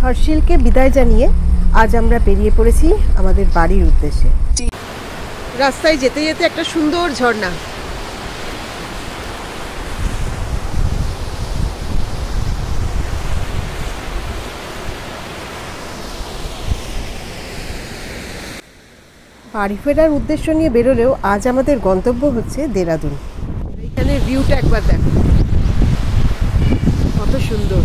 হর্ষিলকে বিদায় জানিয়ে আজ আমরা বেরিয়ে পড়েছি আমাদের বাড়ির উদ্দেশ্যে। রাস্তায় যেতে যেতে একটা সুন্দর ঝর্ণা, বাড়ি ফেরার উদ্দেশ্য নিয়ে বেরোলেও আজ আমাদের গন্তব্য হচ্ছে দেরাদুন। এখানে ভিউটা একবার দেখো, কত সুন্দর।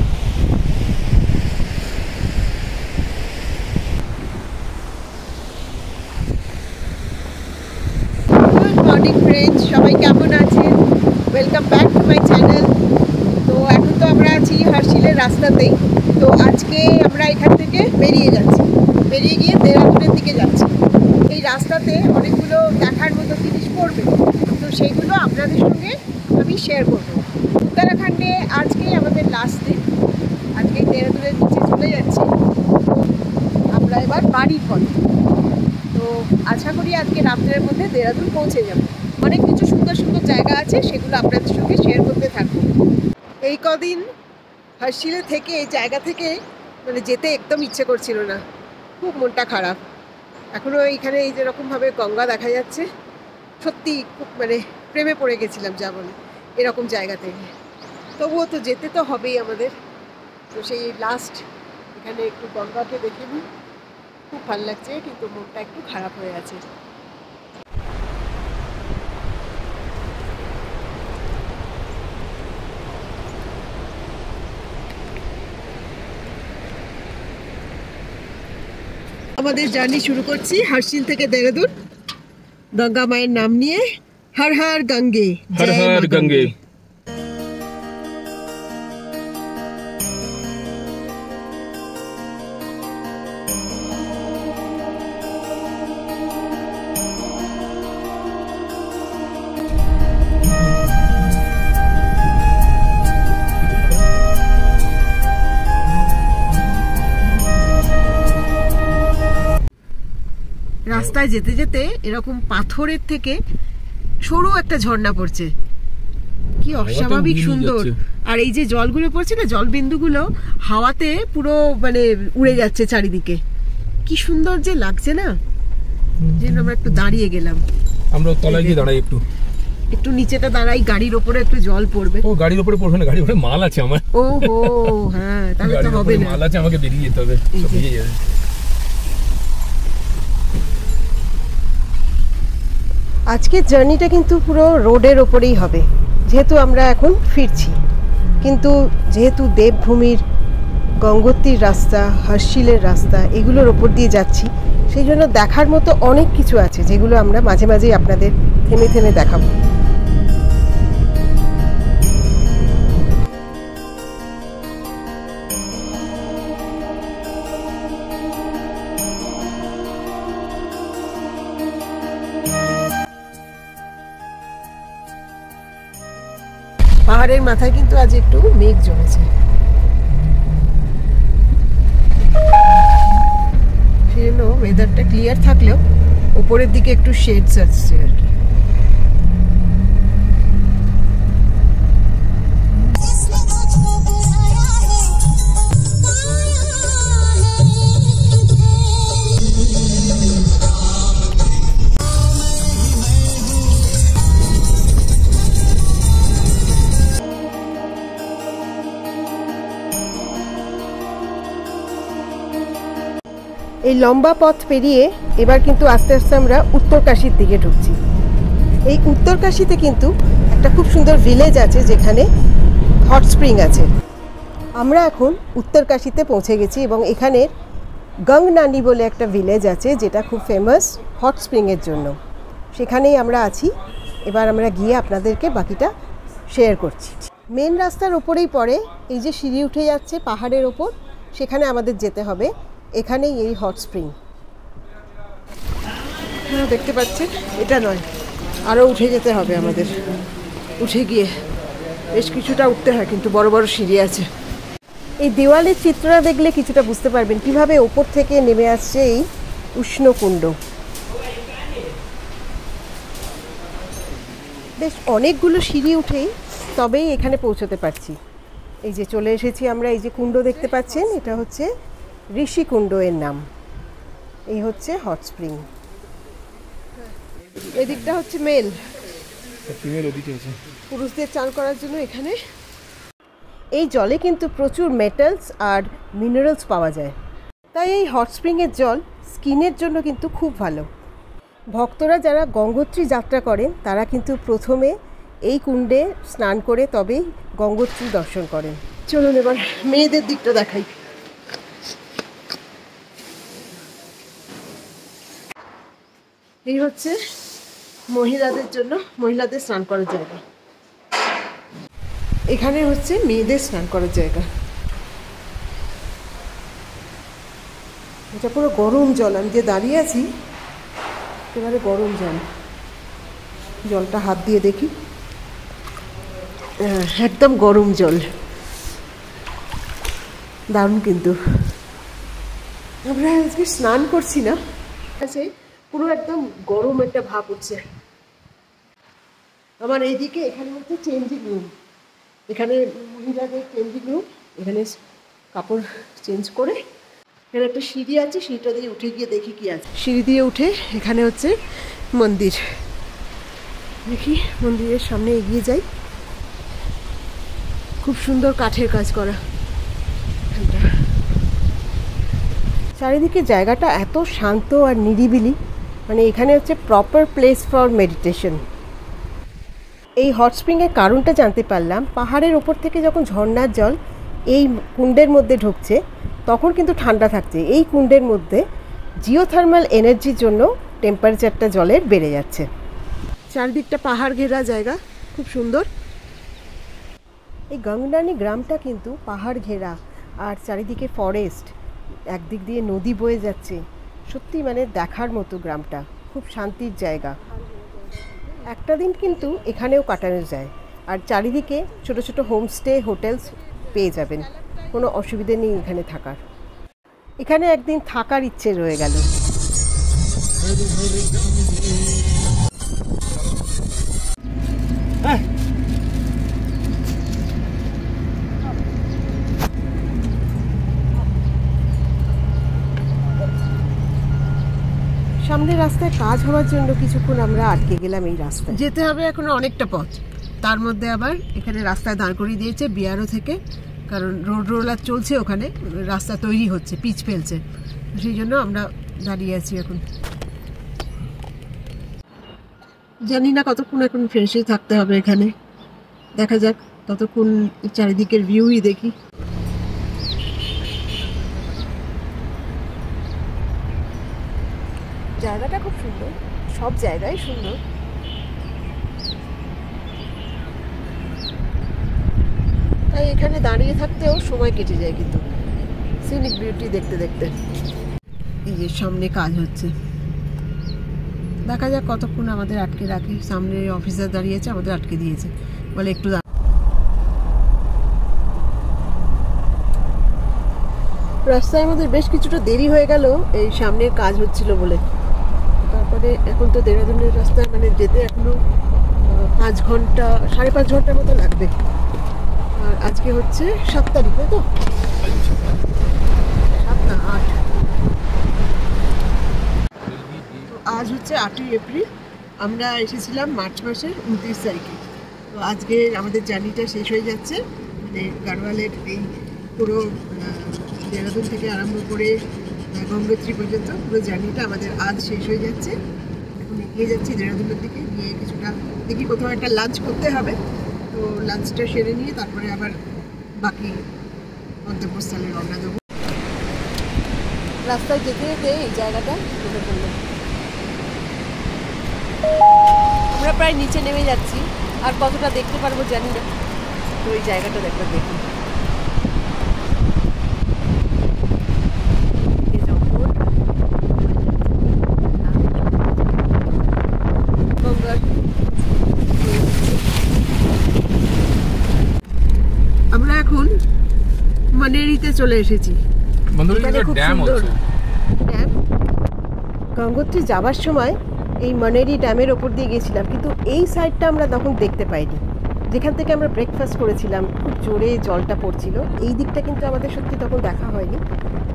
গুড মর্নিং ফ্রেন্ডস, সবাই কেমন আছেন? Welcome back to my channel. তো এখন তো আমরা আছি হর্ষিলের রাস্তাতেই। তো আজকে আমরা এখান থেকে বেরিয়ে গিয়ে দেরাদুনের দিকে যাচ্ছি। এই রাস্তাতে অনেকগুলো দেখার মতো জিনিস পড়বে, তো সেইগুলো আপনাদের সঙ্গে আমি শেয়ার করব। উত্তরাখণ্ডে আজকে আমাদের লাস্ট দিন, আজকে দেরাদুনের নিচে চলে যাচ্ছি আমরা এবার বাড়ির পথে। তো আশা করি আজকে রাত্রের মধ্যে দেরাদুন পৌঁছে যাব। অনেক কিছু সুন্দর সুন্দর জায়গা আছে, সেগুলো আপনাদের সঙ্গে শেয়ার করতে থাকবো। এই কদিন হর্ষিলে থেকে এই জায়গা থেকে মানে যেতে একদম ইচ্ছে করছিল না, খুব মনটা খারাপ। এখনও এইখানে এই যেরকমভাবে গঙ্গা দেখা যাচ্ছে, সত্যি খুব মানে প্রেমে পড়ে গেছিলাম যা বলে এরকম জায়গা থেকে। তবুও তো যেতে তো হবেই আমাদের। তো সেই লাস্ট এখানে একটু গঙ্গাকে দেখে নিই, খুব ভালো লাগছে, কিন্তু মনটা একটু খারাপ হয়ে আছে। আমাদের জার্নি শুরু করছি হর্ষিল থেকে দেরাদুন, গঙ্গা মায়ের নাম নিয়ে। হর হর গঙ্গে, হর হর গঙ্গে। রাস্তায় যেতে যেতে এরকম পাথরের থেকে সরু একটা ঝর্ণা পড়ছে, কি অস্বাভাবিক সুন্দর। আর এই যে জলগুলো পড়ছে না, জলবিন্দুগুলো হাওয়াতে পুরো মানে উড়ে যাচ্ছে চারিদিকে, কি সুন্দর যে লাগছে না। যেন আমরা একটু দাঁড়িয়ে গেলাম, আমরা তলায় গিয়ে দাঁড়াই, একটু নিচেটা দাঁড়াই, গাড়ির ওপরে একটু জল পড়বে। ও গাড়ির ওপরে পড়বে না, গাড়ির ওপরে মাল আছে আমার। ও হো হ্যাঁ, তাহলে তো হবে না, মাল আছে, আমাকে বেরিয়ে যেতে হবে, সব ভিজে যাবে। আজকের জার্নিটা কিন্তু পুরো রোডের ওপরেই হবে, যেহেতু আমরা এখন ফিরছি। কিন্তু যেহেতু দেবভূমির গঙ্গোত্রীর রাস্তা, হর্ষিলের রাস্তা, এগুলোর ওপর দিয়ে যাচ্ছি, সেই জন্য দেখার মতো অনেক কিছু আছে, যেগুলো আমরা মাঝে মাঝেই আপনাদের থেমে থেমে দেখাবো। পাহাড়ের মাথায় কিন্তু আজ একটু মেঘ জমেছে, সেজন্য ওয়েদারটা ক্লিয়ার থাকলেও উপরের দিকে একটু শেডস আসছে আর কি। এই লম্বা পথ পেরিয়ে এবার কিন্তু আস্তে আস্তে আমরা উত্তরকাশীর দিকে ঢুকছি। এই উত্তরকাশীতে কিন্তু একটা খুব সুন্দর ভিলেজ আছে, যেখানে হট স্প্রিং আছে। আমরা এখন উত্তরকাশীতে পৌঁছে গেছি এবং এখানে গংনানি বলে একটা ভিলেজ আছে, যেটা খুব ফেমাস হট স্প্রিংয়ের জন্য। সেখানেই আমরা আছি। এবার আমরা গিয়ে আপনাদেরকে বাকিটা শেয়ার করছি। মেন রাস্তার ওপরেই পড়ে এই যে সিঁড়ি উঠে যাচ্ছে পাহাড়ের ওপর, সেখানে আমাদের যেতে হবে। এখানেই এই হট স্প্রিং দেখতে পাচ্ছেন, এটা নয়, আরও উঠে যেতে হবে আমাদের। উঠে গিয়ে বেশ কিছুটা উঠতে হয়, কিন্তু বড় বড় সিঁড়ি আছে। এই দেওয়ালের চিত্রটা দেখলে কিছুটা বুঝতে পারবেন কিভাবে ওপর থেকে নেমে আসছে এই উষ্ণকুণ্ড। বেশ অনেকগুলো সিঁড়ি উঠেই তবেই এখানে পৌঁছতে পারছি। এই যে চলে এসেছি আমরা, এই যে কুণ্ড দেখতে পাচ্ছেন, এটা হচ্ছে ঋষিকুণ্ড এর নাম। এই হচ্ছে হট স্প্রিং, এদিকটা হচ্ছে মেল, ফিমেল ওদিকে আছে। পুরুষদের চান করার জন্য এখানে। এই জলে কিন্তু প্রচুর মেটালস আর মিনারেলস পাওয়া যায়, তাই এই হট স্প্রিংয়ের জল স্কিনের জন্য কিন্তু খুব ভালো। ভক্তরা যারা গঙ্গোত্রী যাত্রা করেন তারা কিন্তু প্রথমে এই কুণ্ডে স্নান করে তবেই গঙ্গোত্রী দর্শন করেন। চলুন এবার মেয়েদের দিকটা দেখাই। এই হচ্ছে মহিলাদের জন্য, মহিলাদের স্নান করার জায়গা। এখানে হচ্ছে মেয়েদের স্নান করার জায়গা। এটা পুরো গরম জল, আমি যে দাঁড়িয়ে আছি একেবারে গরম জল। জলটা হাত দিয়ে দেখি, একদম গরম জল, দারুণ। কিন্তু আমরা আজকে স্নান করছি না, আছে পুরো একদম গরম একটা ভাব উঠছে। আমার এইদিকে এখানে হচ্ছে চেঞ্জিং রুম, এখানে মহিলাদের চেঞ্জিং রুম, এখানে কাপড় চেঞ্জ করে। এখানে একটা সিঁড়ি আছে, সিঁড়িটা দিয়ে উঠে গিয়ে দেখি কি আছে। সিঁড়ি দিয়ে উঠে এখানে হচ্ছে মন্দির, দেখি মন্দিরের সামনে এগিয়ে যাই। খুব সুন্দর কাঠের কাজ করা, চারিদিকে জায়গাটা এত শান্ত আর নিরিবিলি, মানে এখানে হচ্ছে প্রপার প্লেস ফর মেডিটেশন। এই হট স্প্রিংয়ের কারণটা জানতে পারলাম, পাহাড়ের ওপর থেকে যখন ঝর্ণার জল এই কুণ্ডের মধ্যে ঢুকছে তখন কিন্তু ঠান্ডা থাকছে। এই কুণ্ডের মধ্যে জিওথার্মাল এনার্জির জন্য টেম্পারেচারটা জলের বেড়ে যাচ্ছে। চারদিকটা পাহাড় ঘেরা জায়গা, খুব সুন্দর। এই গঙ্গনানি গ্রামটা কিন্তু পাহাড় ঘেরা আর চারিদিকে ফরেস্ট, একদিক দিয়ে নদী বয়ে যাচ্ছে। সত্যি মানে দেখার মতো গ্রামটা, খুব শান্তির জায়গা। একটা দিন কিন্তু এখানেও কাটানো যায়, আর চারিদিকে ছোট ছোট হোমস্টে, হোটেলস পেয়ে যাবেন, কোনো অসুবিধে নেই এখানে থাকার। এখানে একদিন থাকার ইচ্ছে রয়ে গেল। সামনের রাস্তায় কাজ হওয়ার জন্য কিছুক্ষণ আমরা আটকে গেলাম এই রাস্তায়। যেতে হবে এখনো অনেকটা পথ, তার মধ্যে আবার এখানে রাস্তায় দাঁড় করিয়ে দিয়েছে বিআরও থেকে, কারণ রোড রোলার চলছে, ওখানে রাস্তা তৈরি হচ্ছে, পিচ ফেলছে, সেই জন্য আমরা দাঁড়িয়ে আছি এখন। জানি না কতক্ষণ এখন ফ্রেশই থাকতে হবে এখানে, দেখা যাক ততক্ষণ চারিদিকের ভিউই দেখি। জায়গাটা খুব সুন্দর, সব জায়গায় সুন্দর। তাই এখানে দাঁড়িয়ে থাকতেও সময় কেটে যায় কিন্তু সিনিক বিউটি দেখতে দেখতে। এই যে সামনে কাজ হচ্ছে, দেখা যাক কতক্ষণ আমাদের আটকে রাখে। সামনে অফিসার দাঁড়িয়েছে, আমাদের আটকে দিয়েছে, বলে একটু রাস্তায় আমাদের বেশ কিছুটা দেরি হয়ে গেল এই সামনের কাজ হচ্ছিল বলে। তারপরে এখন তো দেহরাদূনের রাস্তায় মানে যেতে এখনো 5 ঘন্টা, 5.5 ঘন্টার মতো লাগবে। আর আজকে হচ্ছে 7 তারিখ, তাই তো? 7 না 8। তো আজ হচ্ছে 8ই এপ্রিল, আমরা এসেছিলাম মার্চ মাসের 29 তারিখে। তো আজকে আমাদের জার্নিটা শেষ হয়ে যাচ্ছে, মানে গাড়োয়ালের এই পুরো দেহরাদূন থেকে আরম্ভ করে গঙ্গোত্রী পর্যন্ত পুরো জার্নিটা আমাদের আজ শেষ হয়ে যাচ্ছে। এখন এগিয়ে যাচ্ছি দেহরাদূনের দিকে, গিয়ে কিছুটা দেখি কোথাও একটা লাঞ্চ করতে হবে। তো লাঞ্চটা সেরে নিয়ে তারপরে আবার বাকি গন্তব্যস্থলে রওনা দেবো। রাস্তায় যেতে যেতে এই জায়গাটা মনে পড়লো। আমরা প্রায় নিচে নেমে যাচ্ছি, আর কতটা দেখতে পারবো জানি না। তো এই জায়গাটা একবার দেখি। আমরা এখন মানেরিতে চলে এসেছি। গঙ্গোত্রী যাবার সময় এই মানেরি ড্যামের ওপর দিয়ে গেছিলাম, কিন্তু এই সাইডটা আমরা তখন দেখতে পাইনি। যেখান থেকে আমরা ব্রেকফাস্ট করেছিলাম, খুব জোরে জলটা পড়ছিল, এই দিকটা কিন্তু আমাদের সত্যি তখন দেখা হয়নি।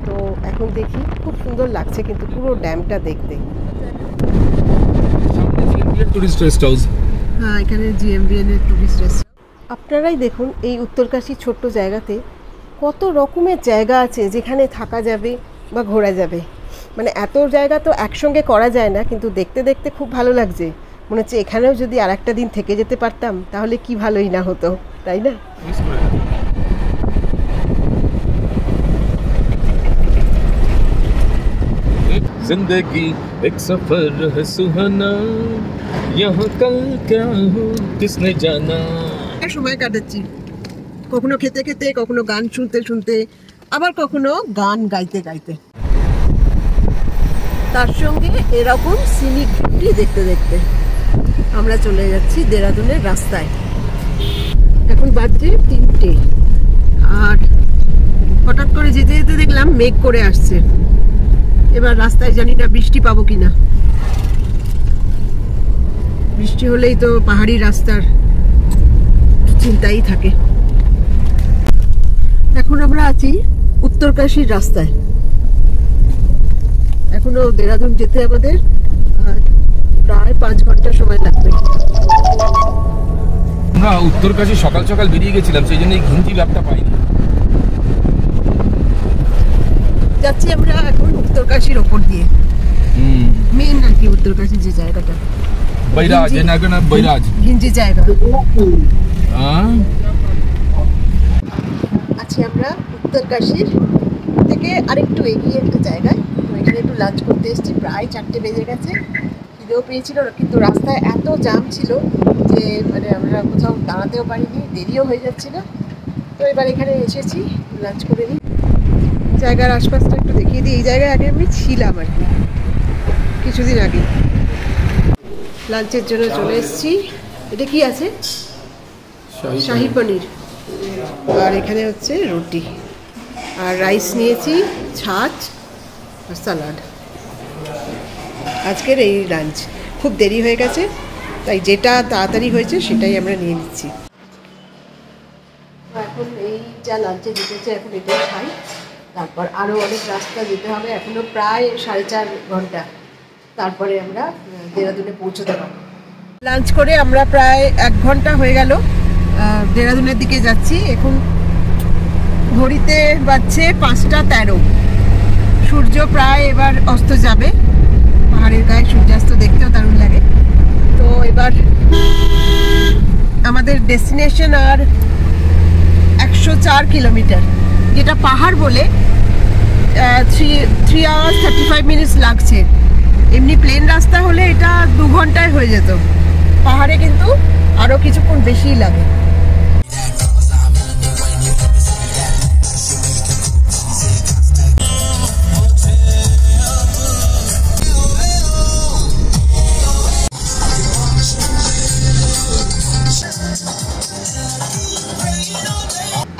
তো এখন দেখি, খুব সুন্দর লাগছে কিন্তু পুরো ড্যামটা দেখতে। Tourist rest house. হ্যাঁ, এখানে জিএমবিএন এর টুরিস্ট রেস্ট। আপনারাই দেখুন এই উত্তরকাশী ছোট্ট জায়গাতে কত রকমের জায়গা আছে যেখানে থাকা যাবে বা ঘোরা যাবে। মানে এত জায়গা তো একসঙ্গে করা যায় না, কিন্তু দেখতে দেখতে খুব ভালো লাগছে। মনে হচ্ছে এখানেও যদি আর একটা দিন থেকে যেতে পারতাম তাহলে কি ভালোই না হতো, তাই না? जिंदगी एक सफर है सुहाना, यहाँ कल क्या हो किसने जाना। সময় কাটাচ্ছি, কখনো খেতে খেতে, কখনো গান শুনতে শুনতে, আবার কখনো গান গাইতে গাইতে, তার সঙ্গে এরকম সিনিক বিউটি দেখতে দেখতে আমরা চলে যাচ্ছি দেরাদুনের রাস্তায়। এখন বাজছে 3টে, আর হঠাৎ করে যেতে যেতে দেখলাম মেঘ করে আসছে। এবার রাস্তায় জানি না বৃষ্টি পাবো কিনা। বৃষ্টি হলেই তো পাহাড়ি রাস্তার চিন্তাই থাকে। এখন আমরা আছি উত্তরকাশীর রাস্তায়। এখনো দেরাদুন যেতে আমাদের প্রায় 5 ঘন্টা সময় লাগবে। আমরা উত্তরকাশী সকাল সকাল বেরিয়ে গেছিলাম, সেই জন্য এই ঘিঞ্জি ব্যাপটা পাইনি। যাচ্ছি আমরা এখন উত্তরকাশীর ওপর দিয়ে, মেন আর কি উত্তরকাশীর যে জায়গাটা, बैराज है ना, क्या बैराज ঘিঞ্জি জায়গা। हाँ আছি আমরা উত্তরকাশীর থেকে আরেকটু এগিয়ে একটা জায়গায়। এখানে একটু লাঞ্চ করতে এসেছি, প্রায় 4টে বেজে গেছে। খিদেও পেয়েছিল, কিন্তু রাস্তায় এত জ্যাম ছিল যে মানে আমরা কোথাও দাঁড়াতেও পারিনি, দেরিও হয়ে যাচ্ছিল। তো এবার এখানে এসেছি, লাঞ্চ করে নিই। জায়গার আশপাশটা একটু দেখিয়ে দিই। এই জায়গায় আগে আমি ছিলাম আর কি কিছুদিন আগে। লাঞ্চের জন্য চলে এসেছি। এটা কি আছে? শাহি পনির, আর এখানে হচ্ছে রুটি আর রাইস নিয়েছি, ছাঁচ আর স্যালাড। আজকের এই লাঞ্চ। খুব দেরি হয়ে গেছে, তাই যেটা তাড়াতাড়ি হয়েছে সেটাই আমরা নিয়ে নিচ্ছি। এখন এই যা লাঞ্চে যেতেছে, এখন এটাই খাই। তারপর আরও অনেক রাস্তা যেতে হবে, এখনও প্রায় 4.5 ঘন্টা, তারপরে আমরা দেরাদুনে পৌঁছতে পারবো। লাঞ্চ করে আমরা প্রায় 1 ঘন্টা হয়ে গেল দেরাদুনের দিকে যাচ্ছি। এখন ঘড়িতে বাজছে 5টা 13। সূর্য প্রায় এবার অস্ত যাবে। পাহাড়ের গায়ে সূর্যাস্ত দেখতেও দারুণ লাগে। তো এবার আমাদের ডেস্টিনেশন আর 104 কিলোমিটার, যেটা পাহাড় বলে 3 hours 35 minutes লাগছে। এমনি প্লেন রাস্তা হলে এটা 2 ঘন্টায় হয়ে যেত, পাহাড়ে কিন্তু আরও কিছুক্ষণ বেশিই লাগে।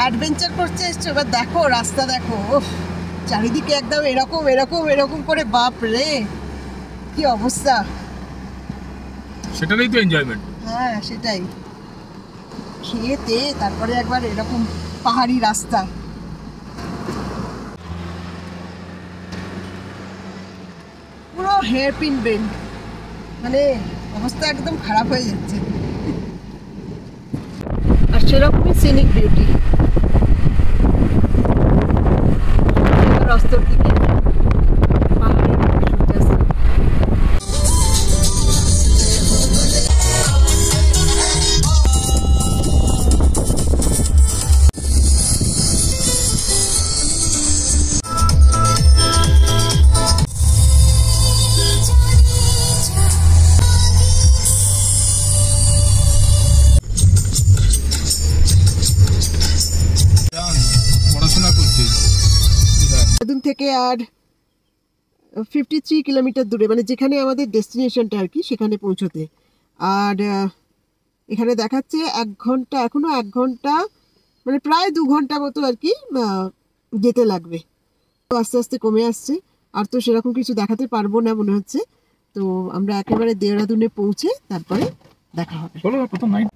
অ্যাডভেঞ্চার করতে এসছো, এবার দেখো রাস্তা দেখো, চারিদিকে একদম এরকম এরকম এরকম করে, বাপ রে কি অবস্থা। সেটাই তো এনজয়মেন্ট। হ্যাঁ সেটাই, খেয়েতে তারপরে একবার এরকম পাহাড়ি রাস্তা। পুরো হেয়ার পিন বেন্ড, মানে অবস্থা একদম খারাপ হয়ে যাচ্ছে। আর সেরকমই সিনিক বিউটি। অস্তর দিকে পাহাড়ের সূর্যাস্ত। পড়াশোনা করছিস? দেরাদুন থেকে আর 53 কিলোমিটার দূরে, মানে যেখানে আমাদের ডেস্টিনেশনটা আর কি, সেখানে পৌঁছতে। আর এখানে দেখাচ্ছে 1 ঘন্টা, এখনো 1 ঘন্টা, মানে প্রায় 2 ঘন্টা মতো আর কি যেতে লাগবে। তো আস্তে আস্তে কমে আসছে, আর তো সেরকম কিছু দেখাতে পারবো না মনে হচ্ছে। তো আমরা একেবারে দেরাদুনে পৌঁছে তারপরে দেখা হবে। চলো প্রথম নাইট।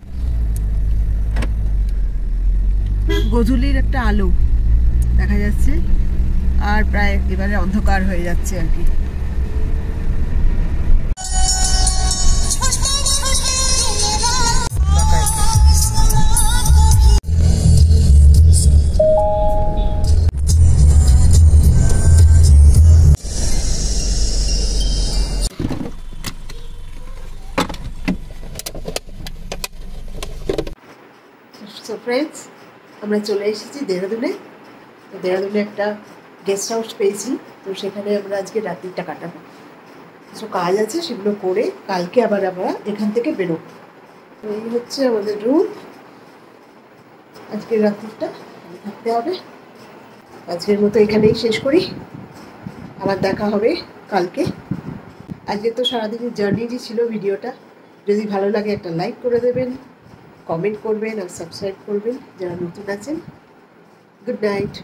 গোধূলির একটা আলো দেখা যাচ্ছে, আর প্রায় এবারে অন্ধকার হয়ে যাচ্ছে আর কি। সো ফ্রেন্ডস, আমরা চলে এসেছি দেহরাদূনে। তো দেহরাদূনে একটা গেস্ট হাউস পেয়েছি, তো সেখানে আমরা আজকে রাত্রিটা কাটাবো। কিছু কাজ আছে, সেগুলো করে কালকে আবার আমরা এখান থেকে বেরোবো। তো এই হচ্ছে আমাদের রুম। আজকের রাত্রিটা থাকতে হবে। আজকের মতো এখানেই শেষ করি, আবার দেখা হবে কালকে। আজকে তো সারাদিনের জার্নিরই ছিল ভিডিওটা। যদি ভালো লাগে একটা লাইক করে দেবেন, কমেন্ট করবেন আর সাবস্ক্রাইব করবেন যারা নতুন আছেন। Good night.